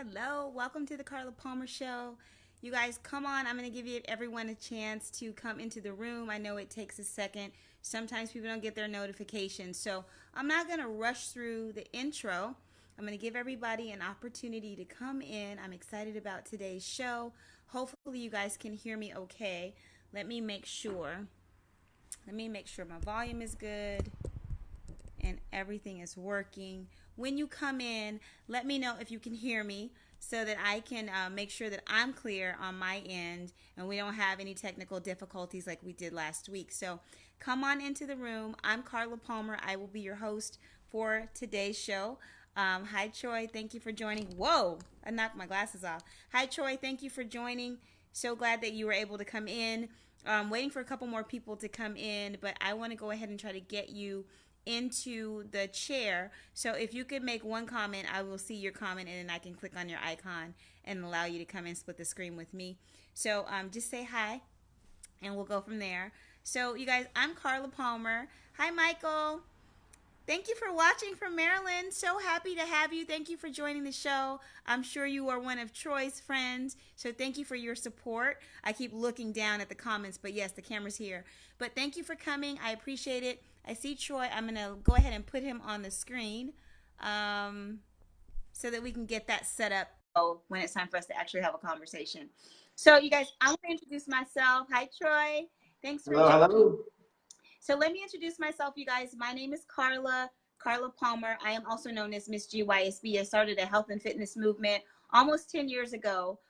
Hello, welcome to the Carla Palme Show. You guys, come on. I'm going to give everyone a chance to come into the room. I know it takes a second. Sometimes people don't get their notifications. So I'm not going to rush through the intro. I'm going to give everybody an opportunity to come in. I'm excited about today's show. Hopefully you guys can hear me okay. Let me make sure. My volume is good and everything is working. When you come in, let me know if you can hear me so that I can make sure that I'm clear on my end and we don't have any technical difficulties like we did last week. So come on into the room. I'm Carla Palmer. I will be your host for today's show. Hi, Troy. Thank you for joining. Whoa, I knocked my glasses off. Hi, Troy. Thank you for joining. So glad that you were able to come in. Waiting for a couple more people to come in, but I want to go ahead and try to get you into the chair. So if you could make one comment, I will see your comment and then I can click on your icon and allow you to come and split the screen with me. So just say hi and we'll go from there. So you guys, I'm Carla Palmer. Hi, Michael. Thank you for watching from Maryland. So happy to have you. Thank you for joining the show. I'm sure you are one of Troy's friends, so thank you for your support. I keep looking down at the comments, but yes, the camera's here. But thank you for coming. I appreciate it. I see Troy. I'm going to go ahead and put him on the screen so that we can get that set up when it's time for us to actually have a conversation. So you guys, I'm going to introduce myself. Hi, Troy. Thanks for joining. Hello. So let me introduce myself, you guys. My name is Carla Palmer. I am also known as Miss GYSB. I started a health and fitness movement almost 10 years ago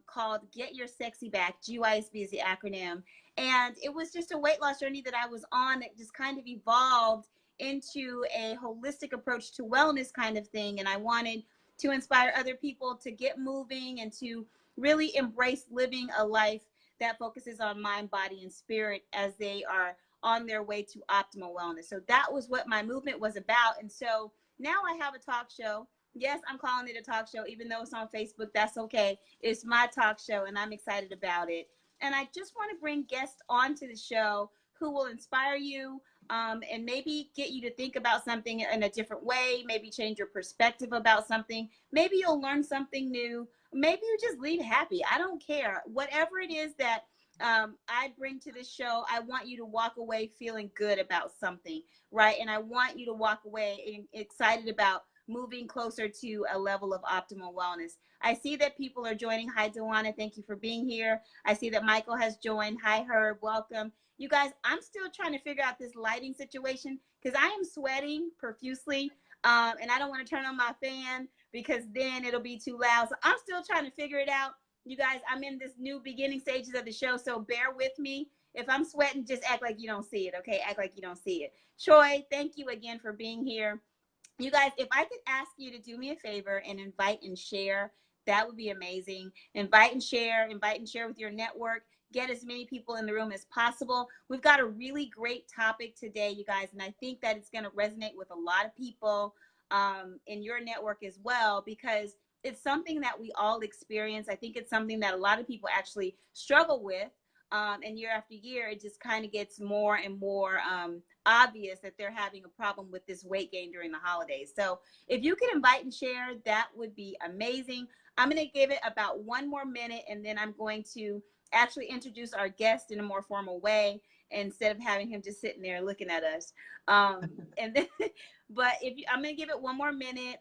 called Get Your Sexy Back. GYSB is the acronym. And it was just a weight loss journey that I was on that just kind of evolved into a holistic approach to wellness kind of thing. And I wanted to inspire other people to get moving and to really embrace living a life that focuses on mind, body, and spirit as they are on their way to optimal wellness. So that was what my movement was about. And so now I have a talk show. Yes, I'm calling it a talk show, even though it's on Facebook. That's okay. It's my talk show, and I'm excited about it. And I just want to bring guests onto the show who will inspire you and maybe get you to think about something in a different way, maybe change your perspective about something. Maybe you'll learn something new. Maybe you just leave happy. I don't care. Whatever it is that I bring to this show, I want you to walk away feeling good about something, right? And I want you to walk away excited about moving closer to a level of optimal wellness. I see that people are joining. Hi, Dewana. Thank you for being here. I see that Michael has joined. Hi, Herb. Welcome. You guys, I'm still trying to figure out this lighting situation because I am sweating profusely and I don't want to turn on my fan because then it'll be too loud. So I'm still trying to figure it out. You guys, I'm in this new beginning stages of the show, so bear with me. If I'm sweating, just act like you don't see it, okay? Act like you don't see it. Troy, thank you again for being here. You guys, if I could ask you to do me a favor and invite and share, that would be amazing. Invite and share with your network. Get as many people in the room as possible. We've got a really great topic today, you guys, and I think that it's going to resonate with a lot of people in your network as well because it's something that we all experience. I think it's something that a lot of people actually struggle with. And year after year, it just kind of gets more and more obvious that they're having a problem with this weight gain during the holidays. So if you could invite and share, that would be amazing. I'm going to give it about 1 more minute, and then I'm going to actually introduce our guest in a more formal way instead of having him just sitting there looking at us. And then, but I'm going to give it 1 more minute.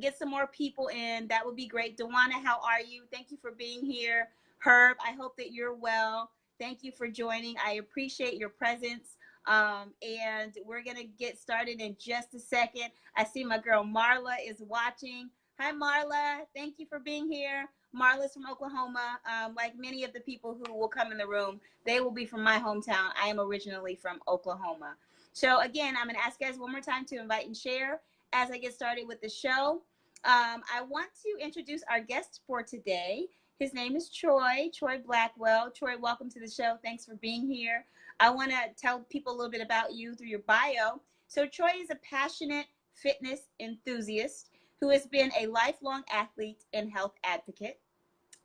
Get some more people in. That would be great. Dewana, how are you? Thank you for being here. Herb, I hope that you're well. Thank you for joining. I appreciate your presence. And we're going to get started in just a second. I see my girl Marla is watching. Hi, Marla. Thank you for being here. Marla's from Oklahoma. Like many of the people who will come in the room, they will be from my hometown. I am originally from Oklahoma. So again, I'm going to ask you guys 1 more time to invite and share as I get started with the show. I want to introduce our guest for today. His name is Troy Blackwell. Troy, welcome to the show. Thanks for being here. I want to tell people a little bit about you through your bio. So Troy is a passionate fitness enthusiast who has been a lifelong athlete and health advocate.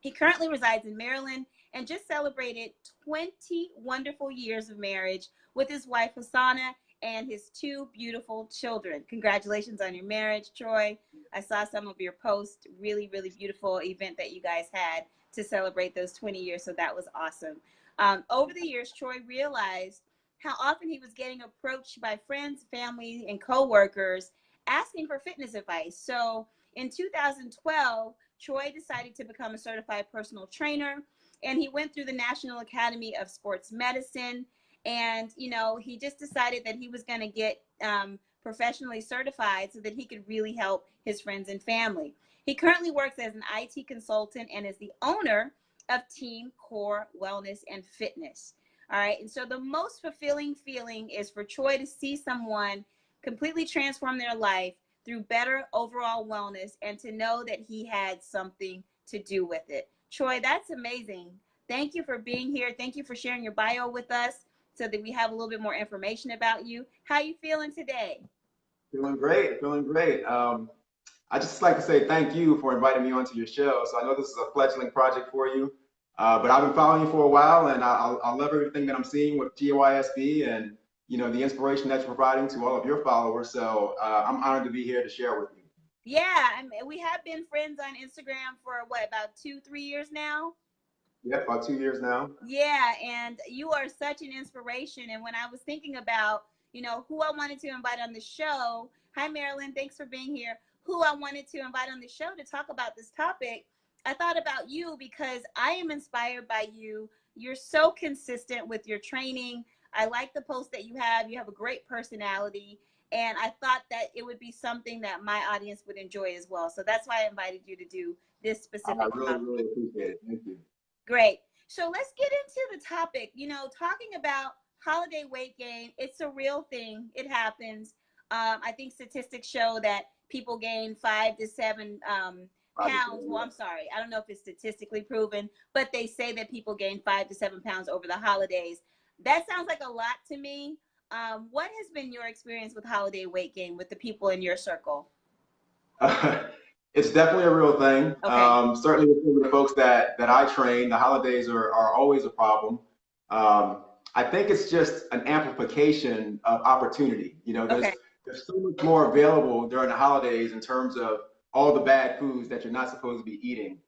He currently resides in Maryland and just celebrated 20 wonderful years of marriage with his wife, Hasana, and his 2 beautiful children. Congratulations on your marriage, Troy. I saw some of your posts. Really, really beautiful event that you guys had to celebrate those 20 years. So that was awesome. Over the years, Troy realized how often he was getting approached by friends, family, and coworkers asking for fitness advice. So in 2012, Troy decided to become a certified personal trainer, and he went through the National Academy of Sports Medicine. And, you know, he just decided that he was going to get professionally certified so that he could really help his friends and family. He currently works as an IT consultant and is the owner of Team Core Wellness and Fitness. All right. And so the most fulfilling feeling is for Troy to see someone completely transform their life through better overall wellness and to know that he had something to do with it. Troy, that's amazing. Thank you for being here. Thank you for sharing your bio with us so that we have a little bit more information about you. How are you feeling today? Feeling great, feeling great. I just like to say thank you for inviting me onto your show. So I know this is a fledgling project for you, but I've been following you for a while, and I love everything that I'm seeing with GYSB and the inspiration that you're providing to all of your followers. So I'm honored to be here to share with you. Yeah, we have been friends on Instagram for what, about 2-3 years now? Yep, about 2 years now. Yeah, and you are such an inspiration. And when I was thinking about, who I wanted to invite on the show, hi Marilyn, thanks for being here. Who I wanted to invite on the show to talk about this topic, I thought about you because I am inspired by you. You're so consistent with your training. I like the post that you have. You have a great personality. And I thought that it would be something that my audience would enjoy as well. So that's why I invited you to do this specific I really, really appreciate it. Thank you. Great. So let's get into the topic. Talking about holiday weight gain, it's a real thing. It happens. I think statistics show that people gain 5 to 7 pounds. Well, I'm sorry. I don't know if it's statistically proven, but they say that people gain 5 to 7 pounds over the holidays. That sounds like a lot to me. What has been your experience with holiday weight gain with the people in your circle? It's definitely a real thing. Okay. Certainly with some of the folks that I train, the holidays are always a problem. I think it's just an amplification of opportunity. There's so much more available during the holidays in terms of all the bad foods that you're not supposed to be eating.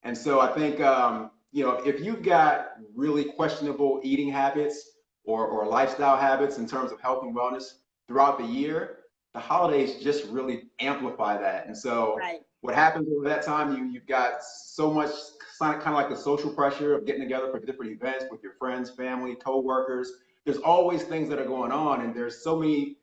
And so I think, if you've got really questionable eating habits or lifestyle habits in terms of health and wellness throughout the year, the holidays just really amplify that. And so what happens over that time, you've got so much kind of like the social pressure of getting together for different events with your friends, family, co-workers. There's always things that are going on, and there's so many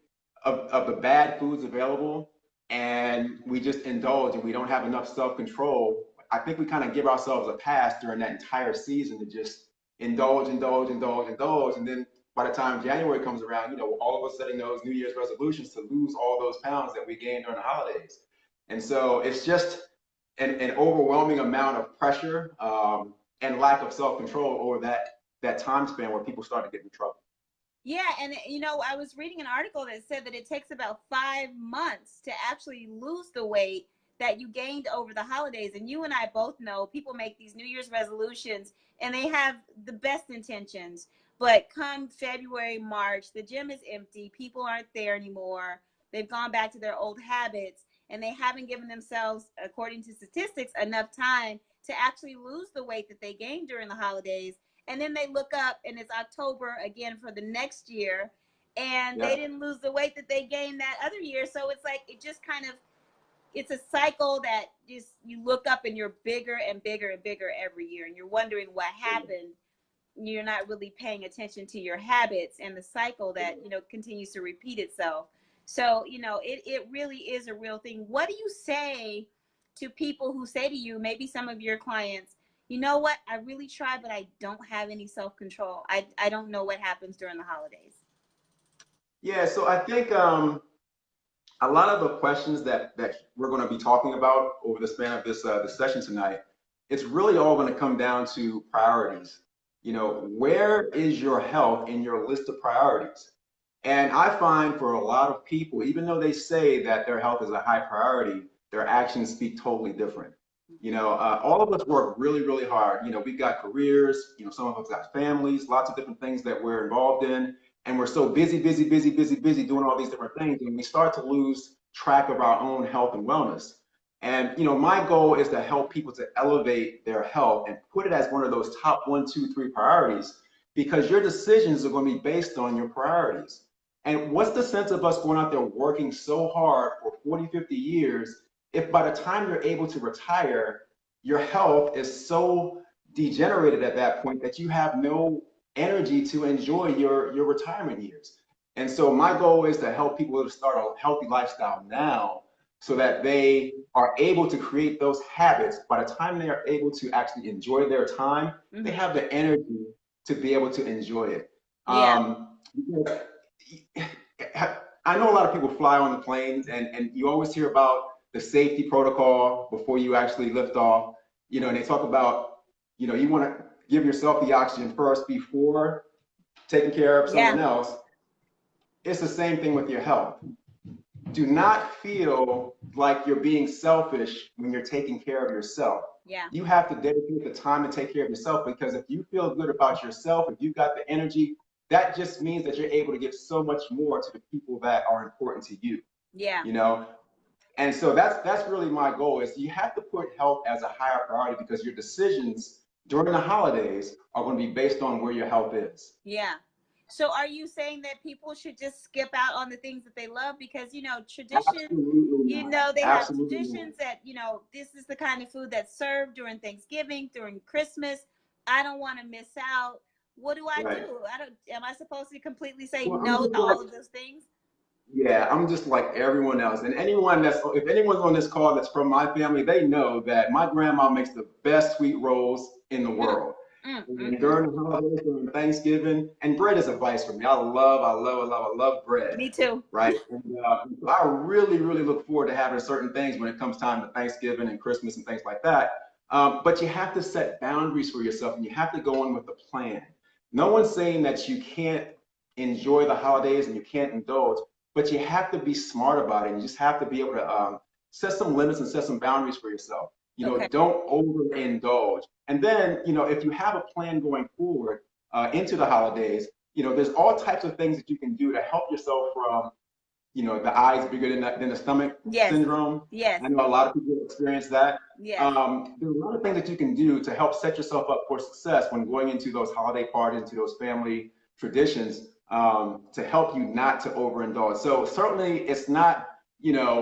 of the bad foods available, and we just indulge and we don't have enough self-control. I think we kind of give ourselves a pass during that entire season to just indulge. And then by the time January comes around, all of us setting those New Year's resolutions to lose all those pounds that we gained during the holidays. And so it's just an overwhelming amount of pressure and lack of self-control over that time span where people start to get in trouble. Yeah, and I was reading an article that said that it takes about 5 months to actually lose the weight that you gained over the holidays. And you and I both know people make these New Year's resolutions and they have the best intentions. But come February, March, the gym is empty. People aren't there anymore. They've gone back to their old habits, and they haven't given themselves, according to statistics, enough time to actually lose the weight that they gained during the holidays. And then they look up and it's October again for the next year, and they didn't lose the weight that they gained that other year. So it's like, it just kind of, it's a cycle that just, you look up and you're bigger and bigger and bigger every year, and you're wondering what happened. You're not really paying attention to your habits and the cycle that, continues to repeat itself. So, it really is a real thing. What do you say to people who say to you, maybe some of your clients, you know what, I really try, but I don't have any self-control. I don't know what happens during the holidays. Yeah, so I think a lot of the questions that we're going to be talking about over the span of this session tonight, it's really all going to come down to priorities. Where is your health in your list of priorities? And I find for a lot of people, even though they say that their health is a high priority, their actions speak totally different. All of us work really, really hard. We've got careers, some of us got families, lots of different things that we're involved in. and we're so busy doing all these different things, and we start to lose track of our own health and wellness. And my goal is to help people to elevate their health and put it as one of those top 1, 2, 3 priorities, because your decisions are going to be based on your priorities. And what's the sense of us going out there working so hard for 40, 50 years if by the time you're able to retire, your health is so degenerated at that point that you have no energy to enjoy your retirement years? And so my goal is to help people to start a healthy lifestyle now, so that they are able to create those habits. By the time they are able to actually enjoy their time, they have the energy to be able to enjoy it. Yeah. I know a lot of people fly on the planes, and you always hear about the safety protocol before you actually lift off, and they talk about, you want to give yourself the oxygen first before taking care of someone else. It's the same thing with your health. Do not feel like you're being selfish when you're taking care of yourself. Yeah. You have to dedicate the time to take care of yourself, because if you feel good about yourself, if you've got the energy, that just means that you're able to give so much more to the people that are important to you. Yeah. And so that's really my goal, is you have to put health as a higher priority, because your decisions during the holidays are going to be based on where your health is. Yeah. So are you saying that people should just skip out on the things that they love? Because, tradition, they have traditions that, this is the kind of food that's served during Thanksgiving, during Christmas. I don't want to miss out. What do I do? Am I supposed to completely say no to all of those things? Yeah, I'm just like everyone else. And if anyone's on this call that's from my family, they know that my grandma makes the best sweet rolls in the world. During the holidays, during Thanksgiving, and bread is a vice for me. I love bread. Me too. Right. And I really look forward to having certain things when it comes time to Thanksgiving and Christmas and things like that. But you have to set boundaries for yourself, and you have to go in with a plan. No one's saying that you can't enjoy the holidays and you can't indulge, but you have to be smart about it. You just have to be able to set some limits and set some boundaries for yourself. Don't overindulge. And then, if you have a plan going forward into the holidays, there's all types of things that you can do to help yourself from, the eyes bigger than the stomach syndrome. Yes. I know a lot of people experience that. Yes. There's a lot of things that you can do to help set yourself up for success when going into those holiday parties, into those family traditions, to help you not to overindulge. So certainly it's not,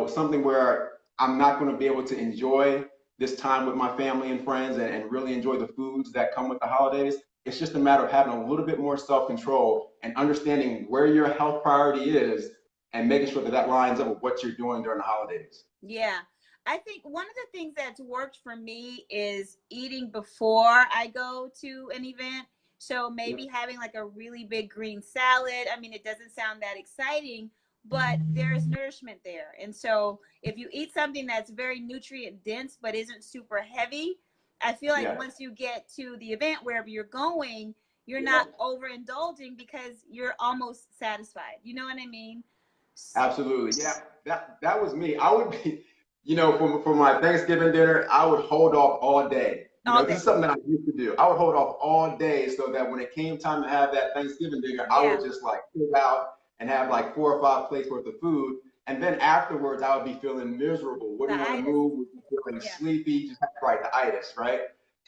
something where I'm not going to be able to enjoy this time with my family and friends and really enjoy the foods that come with the holidays. It's just a matter of having a little bit more self-control and understanding where your health priority is and making sure that that lines up with what you're doing during the holidays. Yeah. I think one of the things that's worked for me is eating before I go to an event. So maybe having like a really big green salad. I mean, it doesn't sound that exciting, but there's nourishment there. And so if you eat something that's very nutrient dense but isn't super heavy, I feel like once you get to the event, wherever you're going, you're not overindulging because you're almost satisfied. You know what I mean? Absolutely. Yeah, that was me. I would be, for my Thanksgiving dinner, I would hold off all day. This is something that I used to do. I would hold off all day so that when it came time to have that Thanksgiving dinner, I would just like sit out and have like 4 or 5 plates worth of food. And then afterwards, I would be feeling miserable. Wouldn't want to move, would be feeling sleepy, just the itis, right?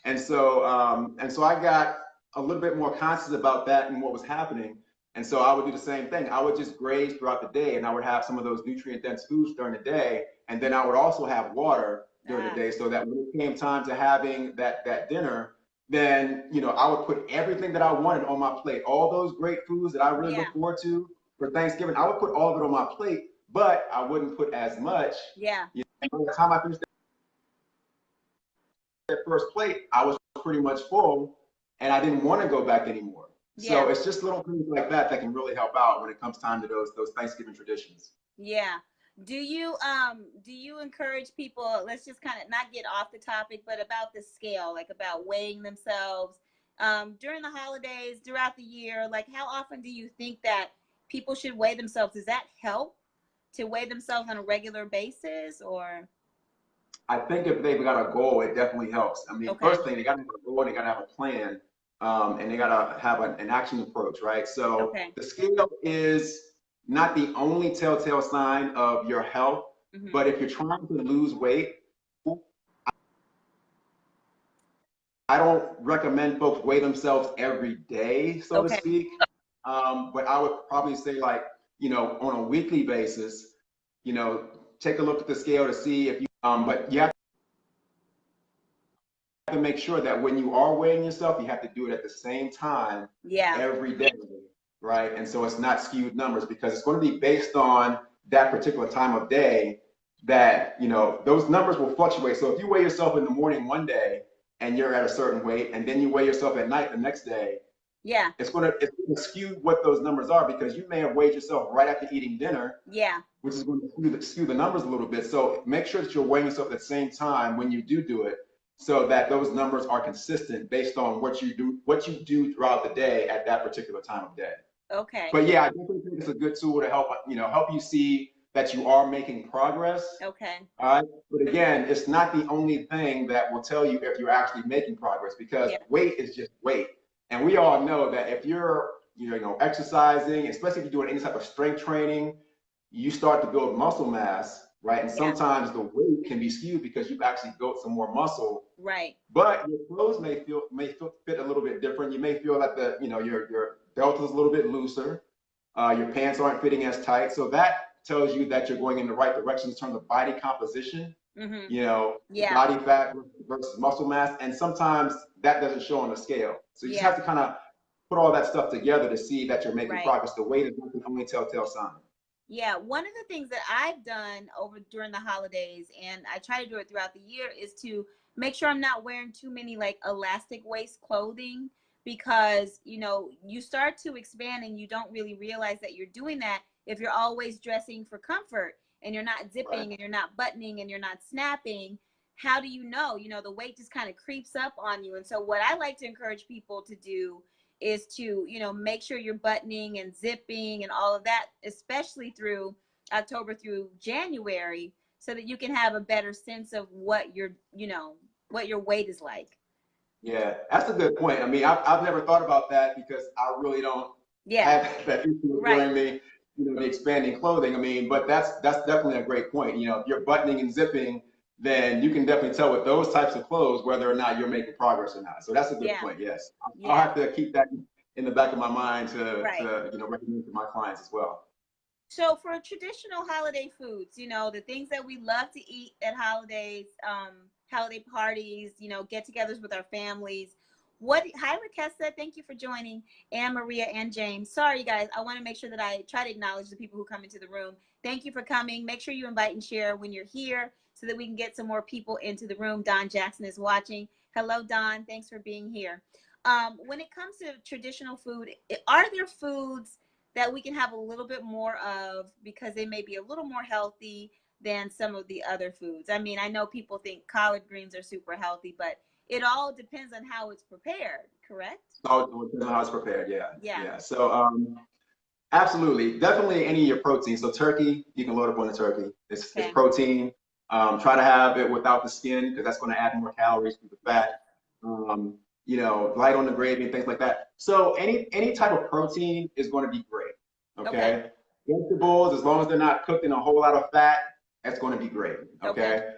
And so I got a little bit more conscious about that and what was happening. And so I would do the same thing. I would just graze throughout the day, and I would have some of those nutrient-dense foods during the day. And then I would also have water during the day, so that when it came time to having that dinner, then, I would put everything that I wanted on my plate. All those great foods that I really look forward to for Thanksgiving, I would put all of it on my plate, but I wouldn't put as much. Yeah. By the time I finished that first plate, I was pretty much full, and I didn't want to go back anymore. So it's just little things like that that can really help out when it comes time to those Thanksgiving traditions. Yeah. Do you encourage people, let's just kind of not get off the topic, but about the scale, like about weighing themselves during the holidays, throughout the year? Like, how often do you think that people should weigh themselves? Does that help to weigh themselves on a regular basis, or? I think if they've got a goal, it definitely helps. I mean, first thing, they got to have a goal, they got to have a plan. and they gotta have an action approach, right? So Okay. the scale is not the only telltale sign of your health, but if you're trying to lose weight, I don't recommend folks weigh themselves every day, so to speak. But I would probably say, like, you know, on a weekly basis, you know, take a look at the scale to see if you, but you have to make sure that when you are weighing yourself, you have to do it at the same time every day, right? And so it's not skewed numbers, because it's going to be based on that particular time of day that, you know, those numbers will fluctuate. So if you weigh yourself in the morning one day and you're at a certain weight, and then you weigh yourself at night the next day, it's gonna skew what those numbers are, because you may have weighed yourself right after eating dinner, which is going to skew the numbers a little bit. So make sure that you're weighing yourself at the same time when you do it, so that those numbers are consistent based on what you do throughout the day at that particular time of day. But yeah, I definitely think it's a good tool to help you see that you are making progress. All right. But again, it's not the only thing that will tell you if you're actually making progress, because weight is just weight. And we all know that if you're, exercising, especially if you're doing any type of strength training, you start to build muscle mass, right? And sometimes the weight can be skewed because you've actually built some more muscle. Right. But your clothes may fit a little bit different. You may feel like your belt is a little bit looser. Your pants aren't fitting as tight. So that tells you that you're going in the right direction in terms of body composition, body fat versus muscle mass. And sometimes that doesn't show on the scale. So you just have to kind of put all that stuff together to see that you're making progress. The weight is not the only telltale sign. Yeah, one of the things that I've done during the holidays, and I try to do it throughout the year, is to make sure I'm not wearing too many like elastic waist clothing, because you start to expand and you don't really realize that you're doing that if you're always dressing for comfort and you're not zipping and you're not buttoning and you're not snapping. How do you know? The weight just kind of creeps up on you. And so what I like to encourage people to do is to make sure you're buttoning and zipping and all of that, especially through October through January, so that you can have a better sense of what what your weight is like. Yeah, that's a good point. I mean, I've never thought about that, because I really don't have that issue with wearing the expanding clothing. I mean, but that's definitely a great point. If you're buttoning and zipping, then you can definitely tell with those types of clothes whether or not you're making progress or not. So that's a good point. Yes, I'll have to keep that in the back of my mind to recommend to my clients as well. So for traditional holiday foods, the things that we love to eat at holidays, holiday parties, get-togethers with our families. Hi, Rakessa, thank you for joining, Anne Maria and James. Sorry, guys, I want to make sure that I try to acknowledge the people who come into the room. Thank you for coming. Make sure you invite and share when you're here so that we can get some more people into the room. Don Jackson is watching. Hello, Don. Thanks for being here. When it comes to traditional food, are there foods that we can have a little bit more of because they may be a little more healthy than some of the other foods? I mean, I know people think collard greens are super healthy, but it all depends on how it's prepared, correct? Oh, it depends on how it's prepared, yeah. So absolutely, definitely any of your protein. So turkey, you can load up on the turkey. It's protein. Try to have it without the skin, because that's going to add more calories to the fat. Light on the gravy and things like that. So any type of protein is going to be great. Okay. Vegetables, as long as they're not cooked in a whole lot of fat, that's going to be great. Okay.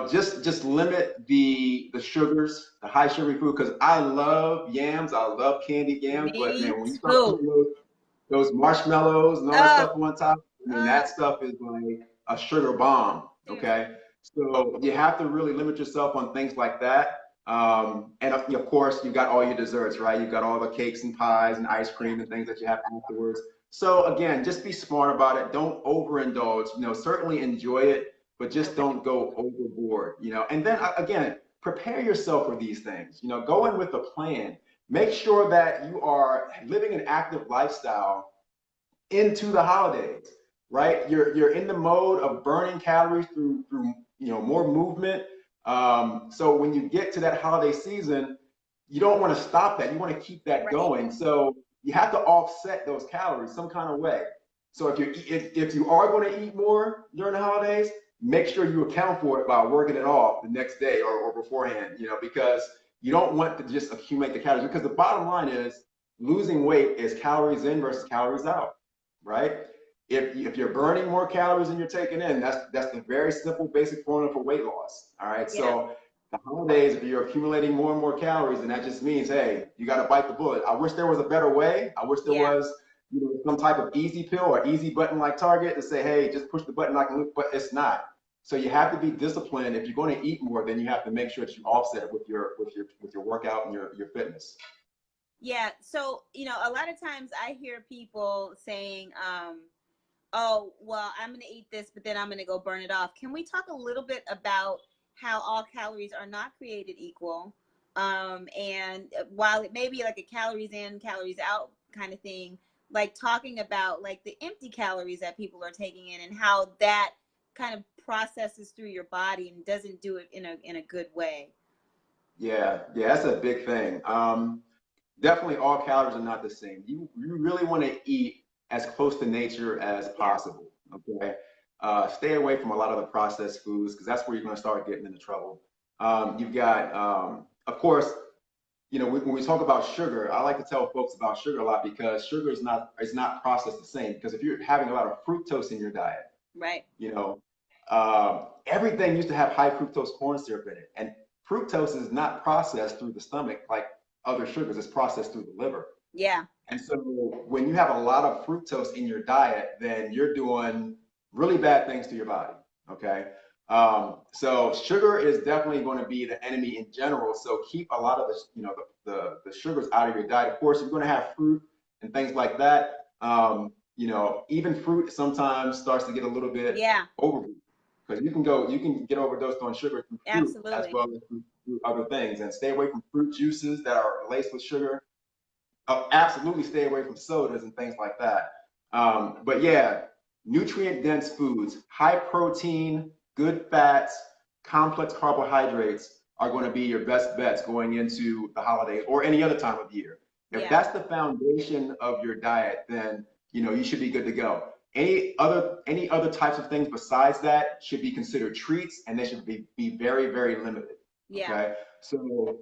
Just limit the sugars, the high sugary food, because I love yams. I love candied yams. But man, when you start putting those marshmallows and all that stuff on top, I mean, that stuff is like a sugar bomb. Okay. So you have to really limit yourself on things like that. And of course, you've got all your desserts, right? You've got all the cakes and pies and ice cream and things that you have afterwards. So again, just be smart about it. Don't overindulge. Certainly enjoy it, but just don't go overboard. And then again, prepare yourself for these things. Go in with a plan. Make sure that you are living an active lifestyle into the holidays, right? You're in the mode of burning calories through more movement. So when you get to that holiday season, you don't want to stop that. You want to keep that going. So you have to offset those calories some kind of way. So if you are going to eat more during the holidays, make sure you account for it by working it off the next day or beforehand, because you don't want to just accumulate the calories, because the bottom line is losing weight is calories in versus calories out, right? If you're burning more calories than you're taking in, that's the very simple basic formula for weight loss. All right. Yeah. So the holidays, if you're accumulating more and more calories, then that just means, hey, you got to bite the bullet. I wish there was a better way. I wish there was, you know, some type of easy pill or easy button like Target to say, hey, just push the button like, but it's not. So you have to be disciplined. If you're going to eat more, then you have to make sure that you offset it with your workout and your fitness. Yeah. So, you know, a lot of times I hear people saying, oh, well, I'm going to eat this, but then I'm going to go burn it off. Can we talk a little bit about how all calories are not created equal? And while it may be like a calories in, calories out kind of thing, like talking about like the empty calories that people are taking in and how that kind of processes through your body and doesn't do it in a good way. Yeah, that's a big thing. Definitely all calories are not the same. You really want to eat as close to nature as possible. Okay. Stay away from a lot of the processed foods, because that's where you're going to start getting into trouble. You've got, of course, you know, when we talk about sugar, I like to tell folks about sugar a lot, because sugar is not processed the same. Because if you're having a lot of fructose in your diet, right, you know, everything used to have high fructose corn syrup in it, and fructose is not processed through the stomach like other sugars. It's processed through the liver. Yeah. And so when you have a lot of fructose in your diet, then you're doing really bad things to your body. Okay. So sugar is definitely going to be the enemy in general. So keep a lot of the, you know, the sugars out of your diet. Of course, you're going to have fruit and things like that. You know, even fruit sometimes starts to get a little bit overweight, because you can get overdosed on sugar through fruit as well as through other things. And stay away from fruit juices that are laced with sugar. Absolutely stay away from sodas and things like that. But yeah, nutrient dense foods, high protein, good fats, complex carbohydrates are going to be your best bets going into the holidays or any other time of year. If that's the foundation of your diet, then you know you should be good to go. Any other types of things besides that should be considered treats, and they should be very, very limited. Okay, so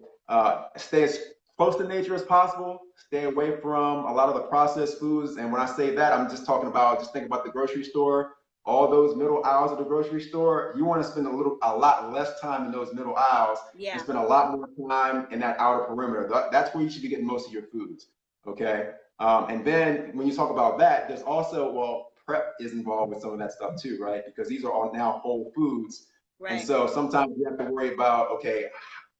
stay as close to nature as possible. Stay away from a lot of the processed foods. And when I say that, I'm just talking about, just think about the grocery store, all those middle aisles of the grocery store. You want to spend a lot less time in those middle aisles and spend a lot more time in that outer perimeter. That's where you should be getting most of your foods. Okay. And then when you talk about that, there's also, well, prep is involved with some of that stuff too, right? Because these are all now whole foods. Right. And so sometimes you have to worry about, okay,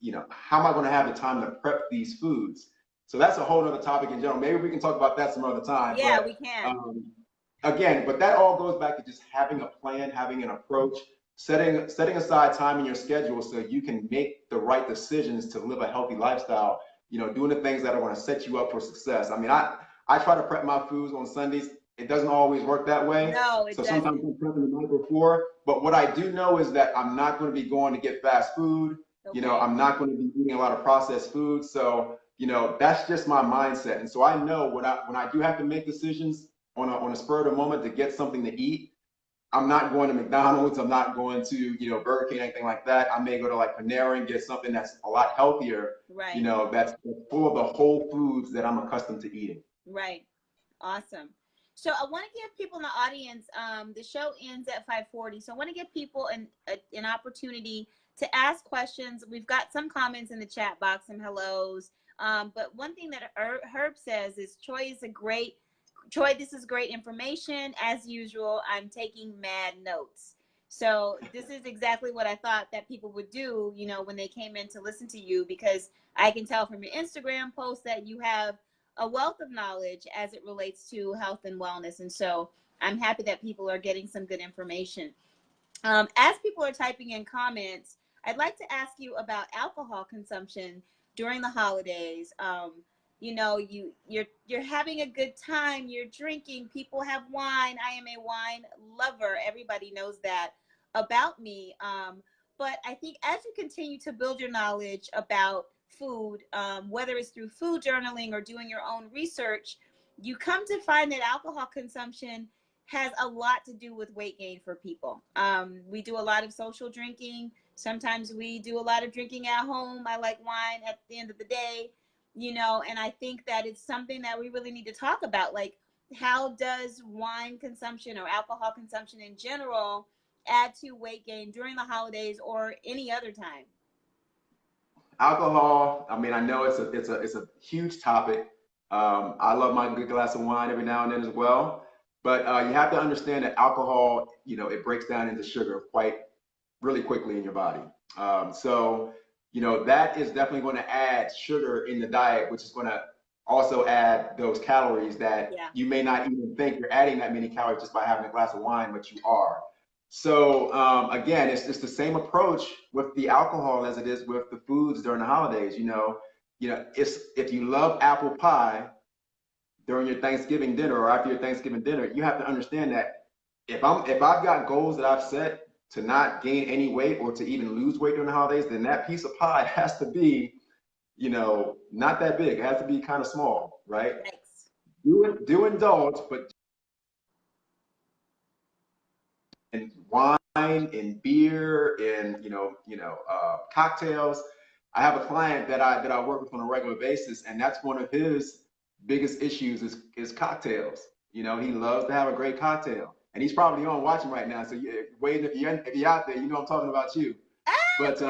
you know, how am I going to have the time to prep these foods? So that's a whole other topic in general. Maybe we can talk about that some other time. Yeah, but, we can. Again, but that all goes back to just having a plan, having an approach, setting aside time in your schedule so you can make the right decisions to live a healthy lifestyle, you know, doing the things that are going to set you up for success. I mean, I try to prep my foods on Sundays. It doesn't always work that way. No, it doesn't. Sometimes I'm prepping the night before. But what I do know is that I'm not going to be going to get fast food. Okay. You know, I'm not going to be eating a lot of processed food. So, you know, that's just my mindset. And so I know when I do have to make decisions on a spur of the moment to get something to eat, I'm not going to McDonald's. I'm not going to, you know, Burger King, anything like that. I may go to like Panera and get something that's a lot healthier, right? You know, that's full of the whole foods that I'm accustomed to eating. Right. Awesome. So I want to give people in the audience, the show ends at 5:40. So I want to give people an opportunity to ask questions. We've got some comments in the chat box, some hellos. But one thing that Herb says is, Troy, this is great information. As usual, I'm taking mad notes. So this is exactly what I thought that people would do, you know, when they came in to listen to you, because I can tell from your Instagram post that you have a wealth of knowledge as it relates to health and wellness. And so I'm happy that people are getting some good information. As people are typing in comments, I'd like to ask you about alcohol consumption during the holidays. You know, you're having a good time, you're drinking, people have wine. I am a wine lover. Everybody knows that about me. But I think as you continue to build your knowledge about food, whether it's through food journaling or doing your own research, you come to find that alcohol consumption has a lot to do with weight gain for people. We do a lot of social drinking. Sometimes we do a lot of drinking at home. I like wine at the end of the day, and I think that it's something that we really need to talk about. Like, how does wine consumption or alcohol consumption in general add to weight gain during the holidays or any other time? Alcohol, I mean, I know it's a huge topic. I love my good glass of wine every now and then as well. But you have to understand that alcohol, it breaks down into sugar quite really quickly in your body. So, that is definitely going to add sugar in the diet, which is going to also add those calories that you may not even think you're adding that many calories just by having a glass of wine, but you are. So again, it's the same approach with the alcohol as it is with the foods during the holidays. It's if you love apple pie during your Thanksgiving dinner or after your Thanksgiving dinner, you have to understand that if I've got goals that I've set to not gain any weight or to even lose weight during the holidays, then that piece of pie has to be, not that big. It has to be kind of small, right? Thanks. Do indulge, but in wine, in beer, in cocktails. I have a client that I work with on a regular basis, and that's one of his biggest issues is cocktails. He loves to have a great cocktail, and he's probably on watching right now. So waiting if you're out there, I'm talking about you. But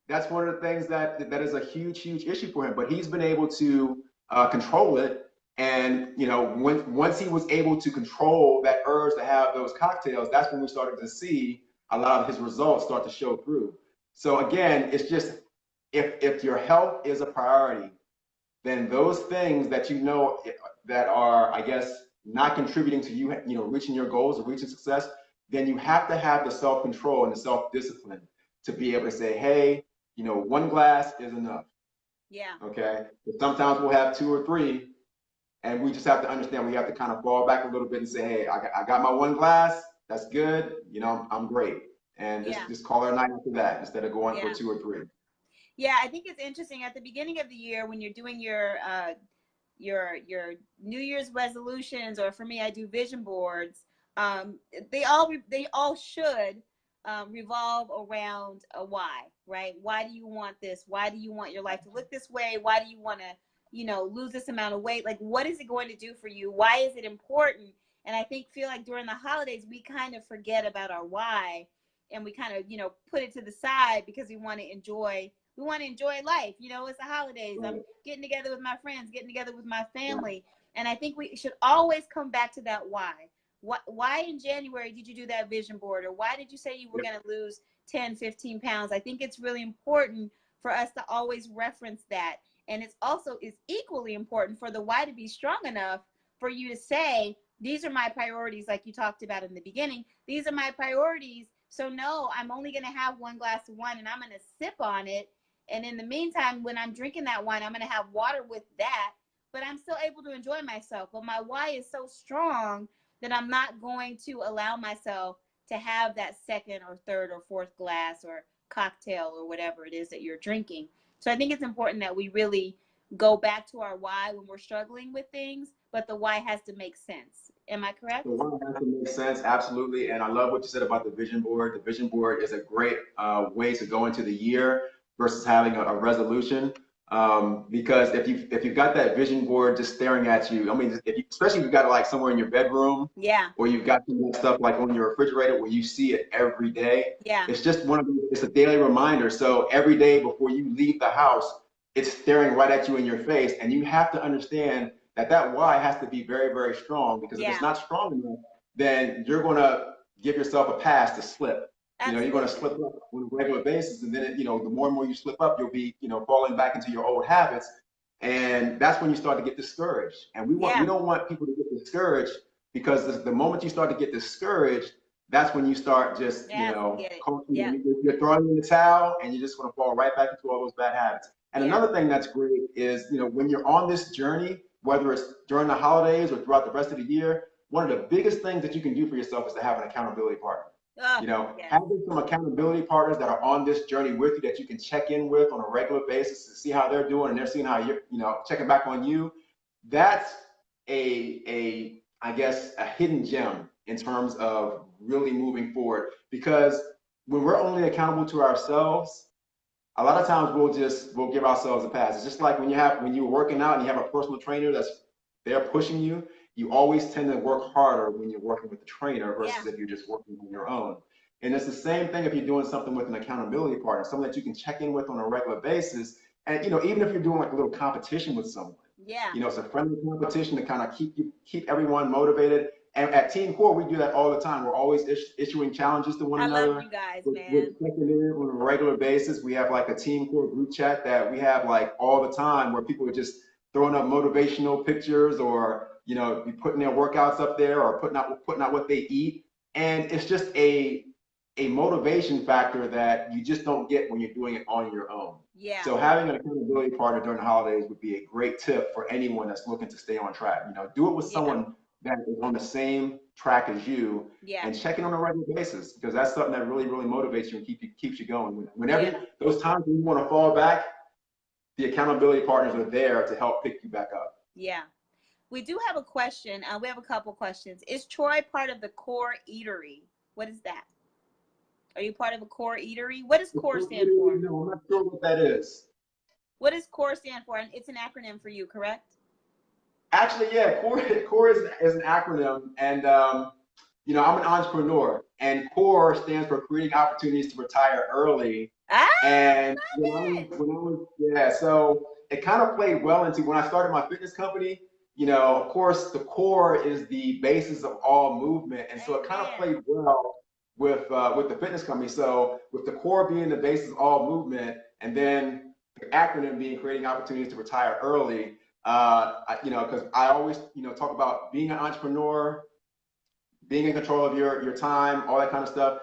that's one of the things that is a huge issue for him. But he's been able to control it. And once he was able to control that urge to have those cocktails, that's when we started to see a lot of his results start to show through. So again, it's just if your health is a priority, then those things that that are, I guess, not contributing to you, reaching your goals or reaching success, then you have to have the self-control and the self-discipline to be able to say, hey, one glass is enough. Yeah. Okay. But sometimes we'll have two or three. And we just have to understand we have to kind of fall back a little bit and say, hey, I got my one glass. That's good. I'm great. And just call it a night after that instead of going for two or three. Yeah, I think it's interesting at the beginning of the year when you're doing your New Year's resolutions, or for me, I do vision boards. They all should revolve around a why, right? Why do you want this? Why do you want your life to look this way? Why do you want to lose this amount of weight? Like, what is it going to do for you? Why is it important? And I feel like during the holidays, we kind of forget about our why, and we kind of, put it to the side because we want to enjoy life. It's the holidays. I'm getting together with my friends, getting together with my family. And I think we should always come back to that why. Why in January did you do that vision board? Or why did you say you were going to lose 10, 15 pounds? I think it's really important for us to always reference that. And it's equally important for the why to be strong enough for you to say, these are my priorities, like you talked about in the beginning. These are my priorities. So no, I'm only going to have one glass of wine and I'm going to sip on it. And in the meantime, when I'm drinking that wine, I'm going to have water with that, but I'm still able to enjoy myself. But my why is so strong that I'm not going to allow myself to have that second or third or fourth glass or cocktail or whatever it is that you're drinking. So I think it's important that we really go back to our why when we're struggling with things, but the why has to make sense. Am I correct? The why has to make sense, absolutely. And I love what you said about the vision board. The vision board is a great way to go into the year versus having a resolution. Because if you've got that vision board just staring at you, I mean, especially if you've got it like somewhere in your bedroom, or you've got some of that stuff like on your refrigerator where you see it every day. It's just it's a daily reminder. So every day before you leave the house, it's staring right at you in your face, and you have to understand that why has to be very, very strong, because if it's not strong enough, then you're going to give yourself a pass to slip. You're going to slip up on a regular basis, and then the more and more you slip up, you'll be falling back into your old habits, and that's when you start to get discouraged. And we don't want people to get discouraged, because the moment you start to get discouraged, that's when you start just you're throwing in the towel, and you're just going to fall right back into all those bad habits. And another thing that's great is when you're on this journey, whether it's during the holidays or throughout the rest of the year, one of the biggest things that you can do for yourself is to have an accountability partner. Having some accountability partners that are on this journey with you, that you can check in with on a regular basis to see how they're doing, and they're seeing how you're, checking back on you. That's I guess a hidden gem in terms of really moving forward, because when we're only accountable to ourselves, a lot of times we'll give ourselves a pass. It's just like when you're working out and you have a personal trainer that's there pushing you, you always tend to work harder when you're working with the trainer versus if you're just working on your own. And it's the same thing if you're doing something with an accountability partner, someone that you can check in with on a regular basis. And even if you're doing like a little competition with someone, it's a friendly competition to kind of keep everyone motivated. And at Team Core, we do that all the time. We're always issuing challenges to one another. I love you guys, man. We're checking in on a regular basis. We have like a Team Core group chat that we have like all the time where people are just throwing up motivational pictures or, be putting their workouts up there or putting out what they eat. And it's just a motivation factor that you just don't get when you're doing it on your own. Yeah. So having an accountability partner during the holidays would be a great tip for anyone that's looking to stay on track. Do it with someone that is on the same track as you, and check in on a regular basis, because that's something that really, really motivates you and keeps you going. Whenever those times when you want to fall back, the accountability partners are there to help pick you back up. Yeah. We do have a question. We have a couple questions. Is Troy part of the Core Eatery? What is that? Are you part of a Core Eatery? What does Core stand for? No, I'm not sure what that is. What does Core stand for? And it's an acronym for you, correct? Actually, yeah, Core is an acronym, and I'm an entrepreneur, and Core stands for Creating Opportunities to Retire Early. And so it kind of played well into when I started my fitness company. Of course, the core is the basis of all movement, and so it kind of played well with the fitness company. So with the core being the basis of all movement, and then the acronym being Creating Opportunities to Retire Early. Because I always, talk about being an entrepreneur, being in control of your time, all that kind of stuff.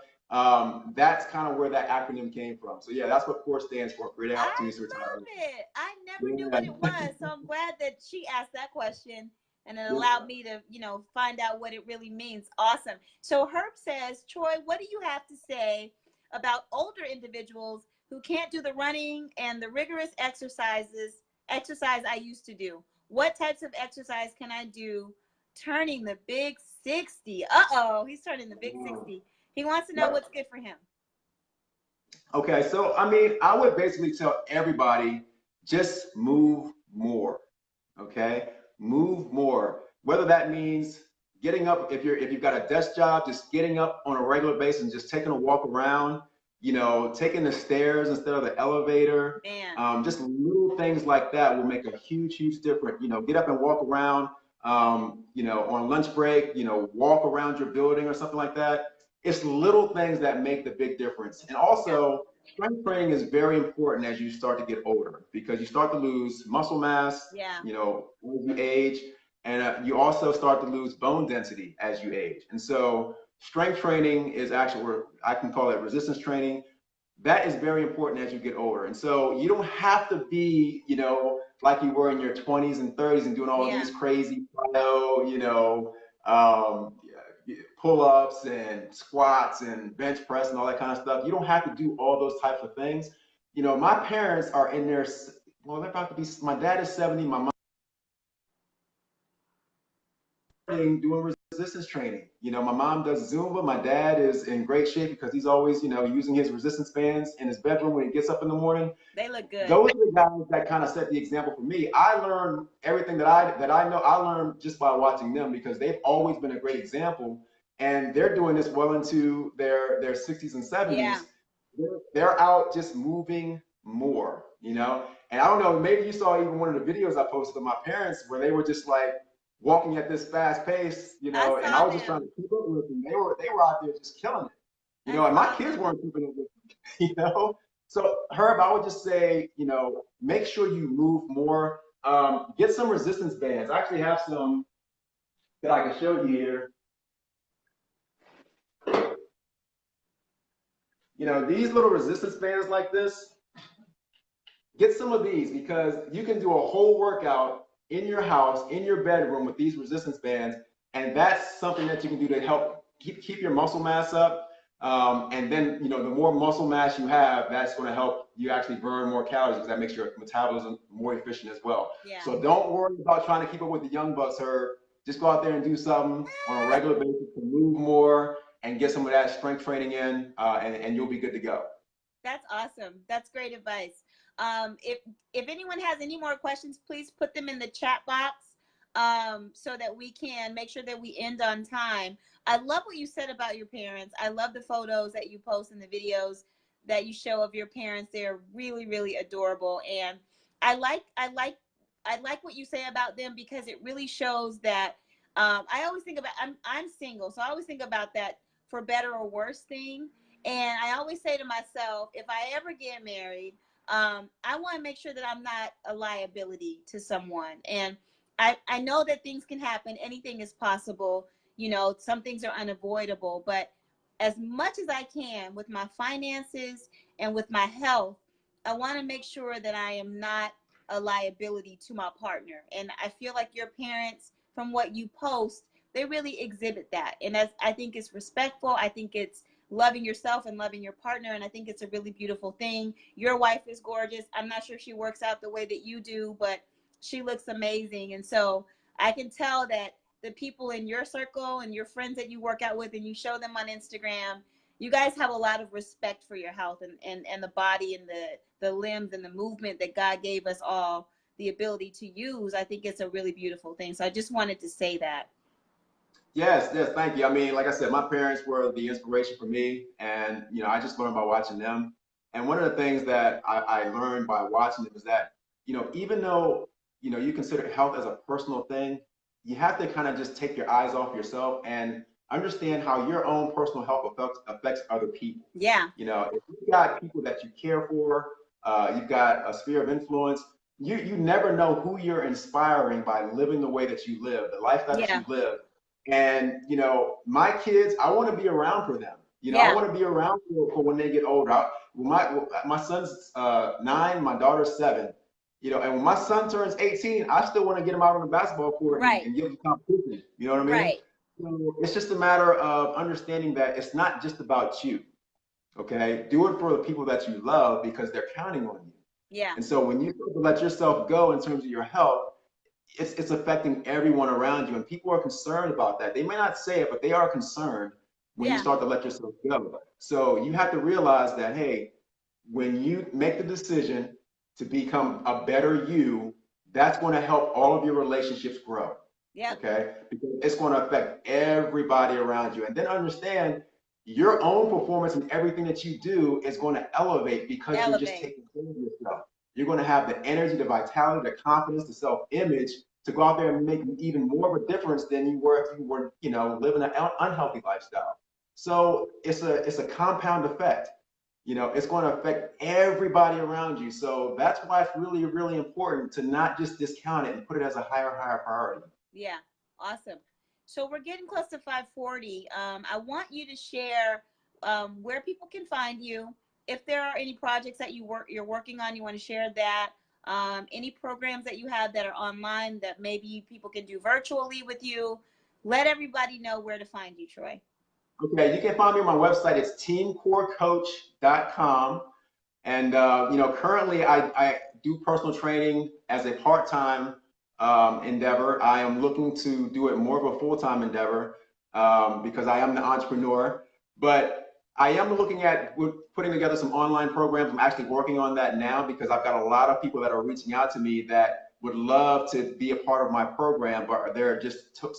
That's kind of where that acronym came from. So yeah, that's what CORE stands for, Creating Opportunities to Retire. I love it. I never knew what it was. So I'm glad that she asked that question, and it allowed me to, find out what it really means. Awesome. So Herb says, Troy, what do you have to say about older individuals who can't do the running and the rigorous exercise I used to do? What types of exercise can I do turning the big 60? He's turning the big 60. He wants to know what's good for him. Okay, so I would basically tell everybody, just move more. Okay, move more. Whether that means getting up, if you've got a desk job, just getting up on a regular basis and just taking a walk around. Taking the stairs instead of the elevator. Just little things like that will make a huge, huge difference. Get up and walk around, on lunch break, walk around your building or something like that. It's little things that make the big difference. And also, strength training is very important as you start to get older, because you start to lose muscle mass, as you age, and you also start to lose bone density as you age. And so strength training is actually, I can call it resistance training. That is very important as you get older. And so you don't have to be, like you were in your 20s and 30s and doing all these crazy, pull-ups and squats and bench press and all that kind of stuff. You don't have to do all those types of things. My parents are in their, they're about to be, my dad is 70, my mom doing resistance training. My mom does Zumba. My dad is in great shape because he's always, using his resistance bands in his bedroom when he gets up in the morning. They look good. Those are the guys that kind of set the example for me. I learned everything that I know. I learned just by watching them, because they've always been a great example, and they're doing this well into their 60s and 70s. Yeah. They're out just moving more, And I don't know, maybe you saw even one of the videos I posted of my parents where they were just like walking at this fast pace, and I was just trying to keep up with them. They were out there just killing it, and my kids weren't keeping up with them, So Herb, I would just say, make sure you move more. Get some resistance bands. I actually have some that I can show you here. These little resistance bands like this, get some of these, because you can do a whole workout in your house, in your bedroom with these resistance bands. And that's something that you can do to help keep your muscle mass up. And then, the more muscle mass you have, that's going to help you actually burn more calories, because that makes your metabolism more efficient as well. Yeah. So don't worry about trying to keep up with the young bucks, Herb. Just go out there and do something on a regular basis to move more. and get some of that strength training in, and you'll be good to go. That's awesome. That's great advice. If anyone has any more questions, please put them in the chat box, so that we can make sure that we end on time. I love what you said about your parents. I love the photos that you post and the videos that you show of your parents. They're really, really adorable. And I like what you say about them, because it really shows that, I always think about, I'm single, so I always think about that for better or worse thing. And I always say to myself, if I ever get married, I want to make sure that I'm not a liability to someone. And I know that things can happen. Anything is possible. You know, some things are unavoidable. But as much as I can with my finances and with my health, I want to make sure that I am not a liability to my partner. And I feel like your parents, from what you post, they really exhibit that. And I think it's respectful. I think it's loving yourself and loving your partner. And I think it's a really beautiful thing. Your wife is gorgeous. I'm not sure she works out the way that you do, but she looks amazing. And so I can tell that the people in your circle and your friends that you work out with and you show them on Instagram, you guys have a lot of respect for your health and the body and the limbs and the movement that God gave us all the ability to use. I think it's a really beautiful thing. So I just wanted to say that. Yes, yes, thank you. I mean, like I said, my parents were the inspiration for me, and I just learned by watching them. And one of the things that I learned by watching them is that, even though you consider health as a personal thing, you have to kind of just take your eyes off yourself and understand how your own personal health affects other people. Yeah. If you've got people that you care for, you've got a sphere of influence. You never know who you're inspiring by living the way that you live, the lifestyle that you live. And, my kids, I want to be around for them. I want to be around for when they get older. My son's 9, my daughter's 7. And when my son turns 18, I still want to get him out on the basketball court and give him competition. You know what I mean? Right. So it's just a matter of understanding that it's not just about you. Okay? Do it for the people that you love, because they're counting on you. Yeah. And so when you let yourself go in terms of your health, it's affecting everyone around you, and people are concerned about that. They may not say it, but they are concerned when you start to let yourself go. So you have to realize that, hey, when you make the decision to become a better you, that's going to help all of your relationships grow. Yeah. Okay, because it's going to affect everybody around you. And then understand your own performance and everything that you do is going to elevate, because you're just taking care of yourself. You're going to have the energy, the vitality, the confidence, the self-image to go out there and make even more of a difference than you were if you were, living an unhealthy lifestyle. So it's a compound effect. It's going to affect everybody around you. So that's why it's really, really important to not just discount it and put it as a higher priority. Yeah, awesome. So we're getting close to 5:40. I want you to share where people can find you. If there are any projects that you're working on, you want to share that. Any programs that you have that are online that maybe people can do virtually with you. Let everybody know where to find you, Troy. Okay, you can find me on my website. It's teamcorecoach.com. And, currently I do personal training as a part-time endeavor. I am looking to do it more of a full-time endeavor because I am the entrepreneur. But I am looking at putting together some online programs. I'm actually working on that now, because I've got a lot of people that are reaching out to me that would love to be a part of my program, but they're just too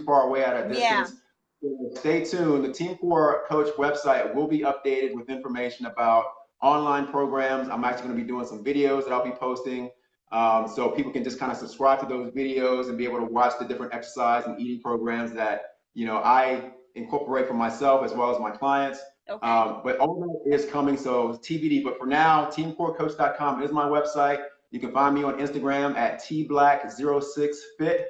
far away at a distance. So stay tuned. The Team Core Coach website will be updated with information about online programs. I'm actually going to be doing some videos that I'll be posting, so people can just kind of subscribe to those videos and be able to watch the different exercise and eating programs that I incorporate for myself as well as my clients. Okay. But all that is coming, so TBD. But for now, teamcorecoach.com is my website. You can find me on Instagram at tblack06fit.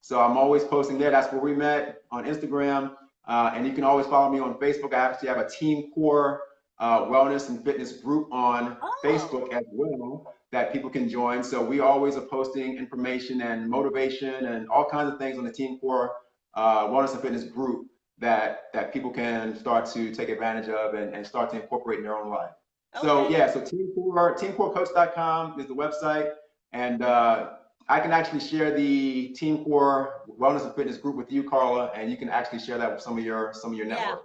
So I'm always posting there. That's where we met, on Instagram. And you can always follow me on Facebook. I actually have a Team Core Wellness and Fitness group on Facebook as well that people can join. So we always are posting information and motivation and all kinds of things on the Team Core Wellness and Fitness group that people can start to take advantage of and start to incorporate in their own life. Okay. So yeah, so teamcorecoach.com is the website. And I can actually share the Team Core Wellness and Fitness group with you, Carla, and you can actually share that with some of your network.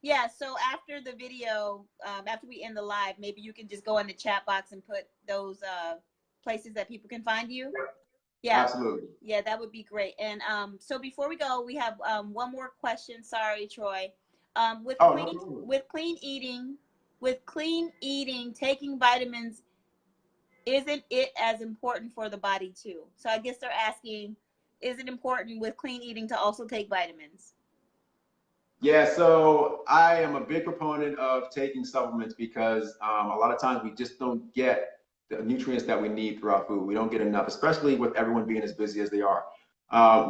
Yeah, so after the video, after we end the live, maybe you can just go in the chat box and put those places that people can find you. Yeah, Absolutely. yeah, that would be great. And so before we go, we have one more question. Sorry, Troy. With clean eating, taking vitamins, isn't it as important for the body too? So I guess they're asking, is it important with clean eating to also take vitamins? Yeah, so I am a big proponent of taking supplements because a lot of times we just don't get the nutrients that we need through our food. We don't get enough, especially with everyone being as busy as they are.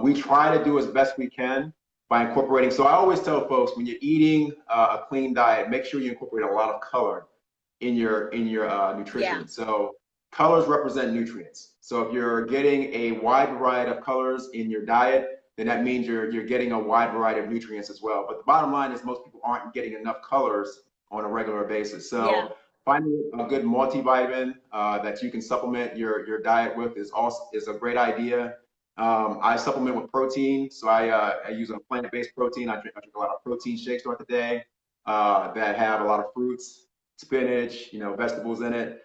We try to do as best we can by incorporating. So I always tell folks, when you're eating a clean diet, make sure you incorporate a lot of color in your nutrition. Yeah. So colors represent nutrients. So if you're getting a wide variety of colors in your diet, then that means you're getting a wide variety of nutrients as well. But the bottom line is most people aren't getting enough colors on a regular basis. So finding a good multivitamin that you can supplement your diet with is a great idea. I supplement with protein, so I use a plant-based protein. I drink a lot of protein shakes throughout the day that have a lot of fruits, spinach, vegetables in it.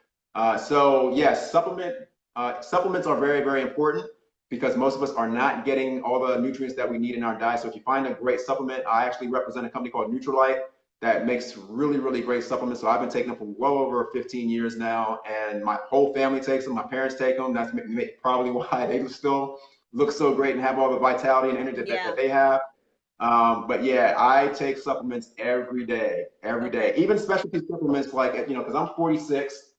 So yes, supplements are very, very important, because most of us are not getting all the nutrients that we need in our diet. So if you find a great supplement, I actually represent a company called Nutrilite that makes really, really great supplements. So I've been taking them for well over 15 years now, and my whole family takes them. My parents take them. That's probably why they still look so great and have all the vitality and energy that they have. But yeah, I take supplements every day, even specialty supplements like, because I'm 46,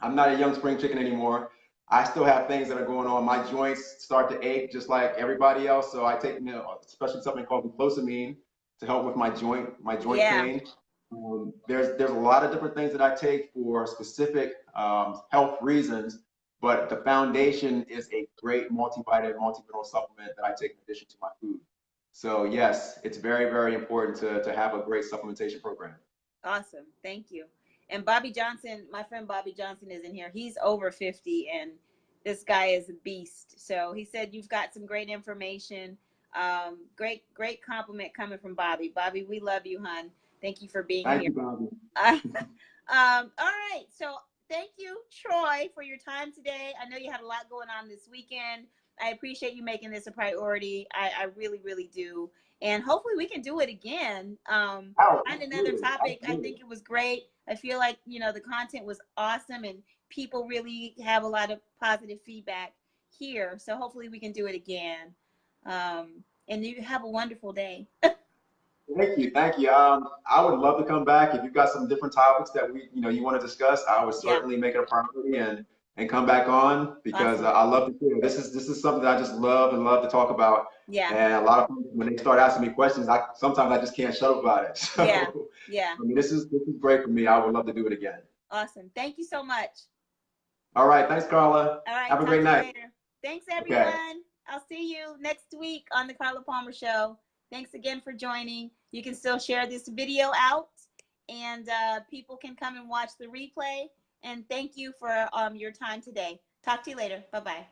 I'm not a young spring chicken anymore. I still have things that are going on. My joints start to ache just like everybody else. So I take, especially something called glucosamine to help with my joint pain. There's a lot of different things that I take for specific health reasons, but the foundation is a great multivitamin, multi-mineral supplement that I take in addition to my food. So yes, it's very, very important to have a great supplementation program. Awesome. Thank you. And Bobby Johnson, my friend Bobby Johnson is in here. He's over 50 and this guy is a beast. So he said, you've got some great information. Great compliment coming from Bobby. Bobby, we love you, hon. Thank you for being here. Thank you, Bobby. All right. So thank you, Troy, for your time today. I know you had a lot going on this weekend. I appreciate you making this a priority. I really, really do. And hopefully we can do it again. Find another topic. I think it was great. I feel like, the content was awesome and people really have a lot of positive feedback here. So hopefully we can do it again. And you have a wonderful day. Thank you. I would love to come back. If you've got some different topics that you want to discuss, I would certainly make it a priority and come back on, because I love to hear. This is something that I just love to talk about. Yeah. And a lot of people, when they start asking me questions, sometimes I just can't shut up about it. So, yeah. I mean, this is great for me. I would love to do it again. Awesome. Thank you so much. All right. Thanks, Carla. All right. Have a great night. Later. Thanks, everyone. Okay. I'll see you next week on the Carla Palme Show. Thanks again for joining. You can still share this video out, and people can come and watch the replay. And thank you for your time today. Talk to you later. Bye-bye.